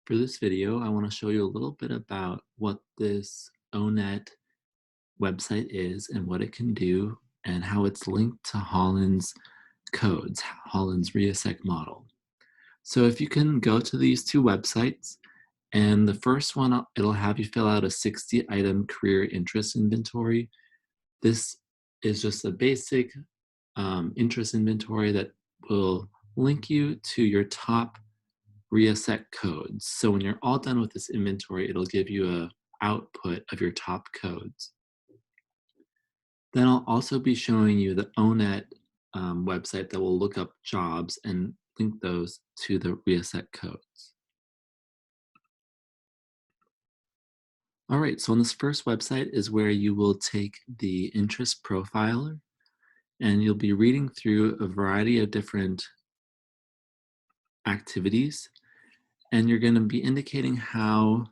For this video, I want to show you a little bit about what this ONET website is and what it can do and how it's linked to Holland's codes, Holland's RIASEC model. So if you can go to these two websites, and the first one, it'll have you fill out a 60-item career interest inventory. This is just a basic interest inventory that will link you to your top RIASEC codes. So when you're all done with this inventory, it'll give you a output of your top codes. Then I'll also be showing you the ONET website that will look up jobs and link those to the RIASEC codes. All right, so on this first website is where you will take the interest profiler and you'll be reading through a variety of different activities, and you're going to be indicating how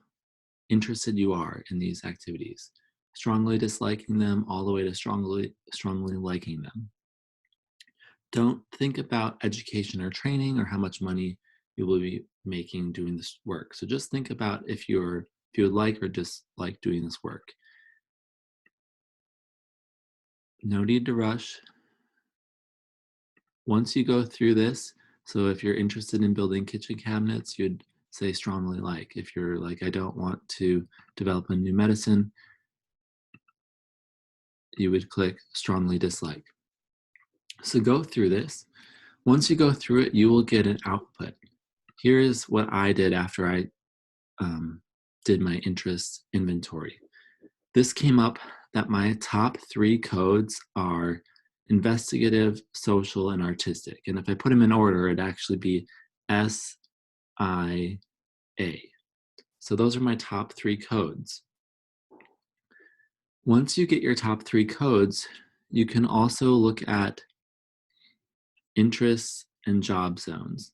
interested you are in these activities, strongly disliking them all the way to strongly liking them. Don't think about education or training or how much money you will be making doing this work. So just think about if you would like or dislike doing this work. No need to rush. Once you go through this, so if you're interested in building kitchen cabinets, you'd say strongly like. If you're like, I don't want to develop a new medicine, you would click strongly dislike. So go through this. Once you go through it, you will get an output. Here is what I did after I did my interest inventory. This came up that my top 3 codes are investigative, social, and artistic. And if I put them in order, it'd actually be S, I, A. So those are my top 3 codes. Once you get your top 3 codes, you can also look at interests and job zones.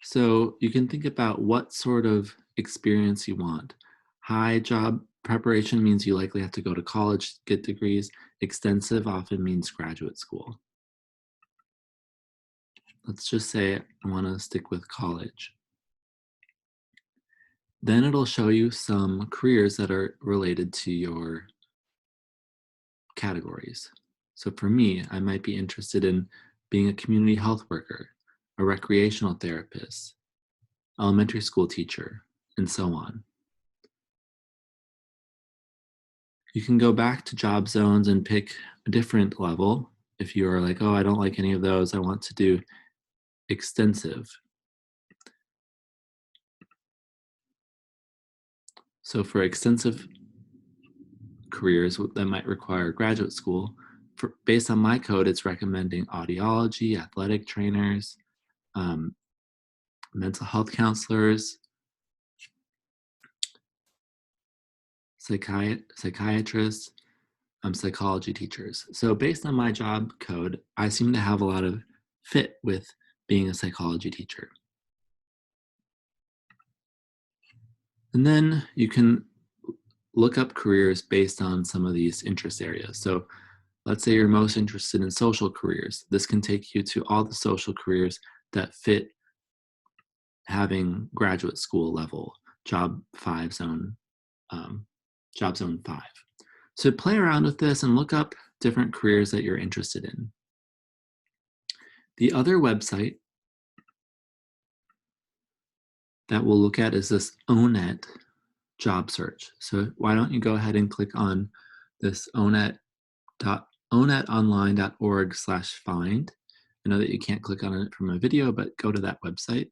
So you can think about what sort of experience you want. High job preparation means you likely have to go to college, get degrees. Extensive often means graduate school. Let's just say I want to stick with college. Then it'll show you some careers that are related to your categories. So for me, I might be interested in being a community health worker, a recreational therapist, elementary school teacher, and so on. You can go back to job zones and pick a different level. If you are like, oh, I don't like any of those, I want to do extensive. So for extensive careers that might require graduate school, based on my code, it's recommending audiology, athletic trainers, mental health counselors, psychiatrists, psychology teachers. So based on my job code, I seem to have a lot of fit with being a psychology teacher. And then you can look up careers based on some of these interest areas. So let's say you're most interested in social careers. This can take you to all the social careers that fit having graduate school level, job zone 5. So play around with this and look up different careers that you're interested in. The other website that we'll look at is this ONET job search. So why don't you go ahead and click on this onetonline.org/find. I know that you can't click on it from a video, but go to that website.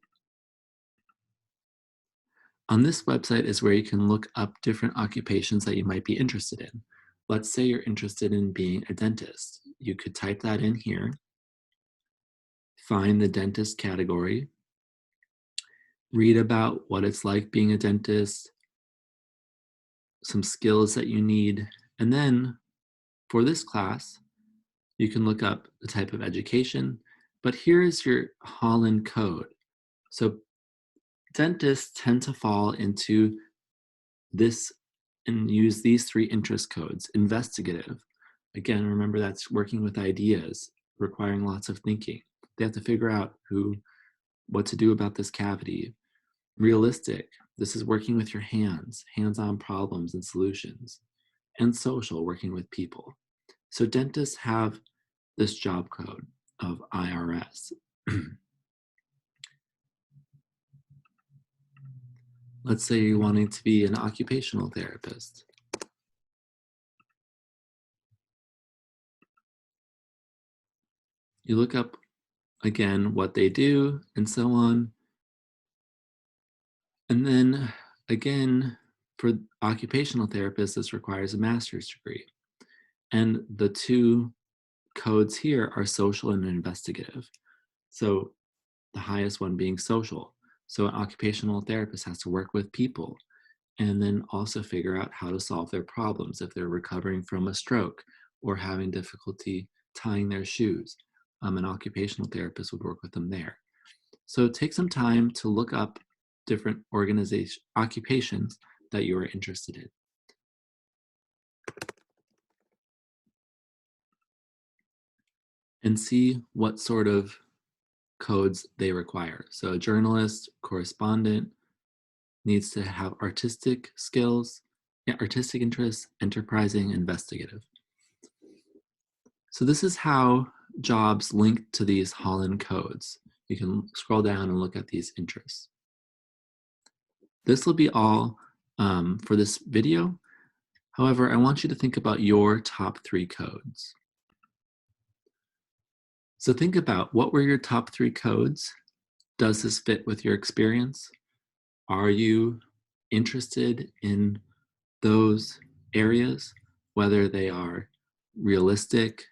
On this website is where you can look up different occupations that you might be interested in. Let's say you're interested in being a dentist. You could type that in here, find the dentist category, read about what it's like being a dentist, some skills that you need, and then for this class, you can look up the type of education, but here is your Holland code. So dentists tend to fall into this and use these 3 interest codes. Investigative, again, remember that's working with ideas, requiring lots of thinking. They have to figure out what to do about this cavity. Realistic, this is working with your hands, hands-on problems and solutions. And social, working with people. So dentists have this job code of IRS. Let's say you're wanting to be an occupational therapist. You look up again what they do and so on. And then again, for occupational therapists, this requires a master's degree. And the two codes here are social and investigative. So the highest one being social. So an occupational therapist has to work with people and then also figure out how to solve their problems if they're recovering from a stroke or having difficulty tying their shoes. An occupational therapist would work with them there. So take some time to look up different occupations that you are interested in. And see what sort of codes they require. So a journalist, correspondent needs to have artistic skills, artistic interests, enterprising, investigative. So this is how jobs link to these Holland codes. You can scroll down and look at these interests. This will be all for this video. However, I want you to think about your top 3 codes. So think about, what were your top 3 codes? Does this fit with your experience? Are you interested in those areas, whether they are realistic,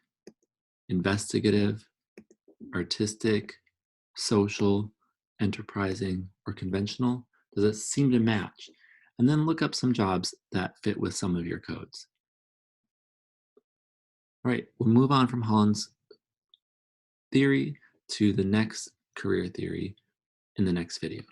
investigative, artistic, social, enterprising, or conventional? Does it seem to match? And then look up some jobs that fit with some of your codes. All right, we'll move on from Holland's theory to the next career theory in the next video.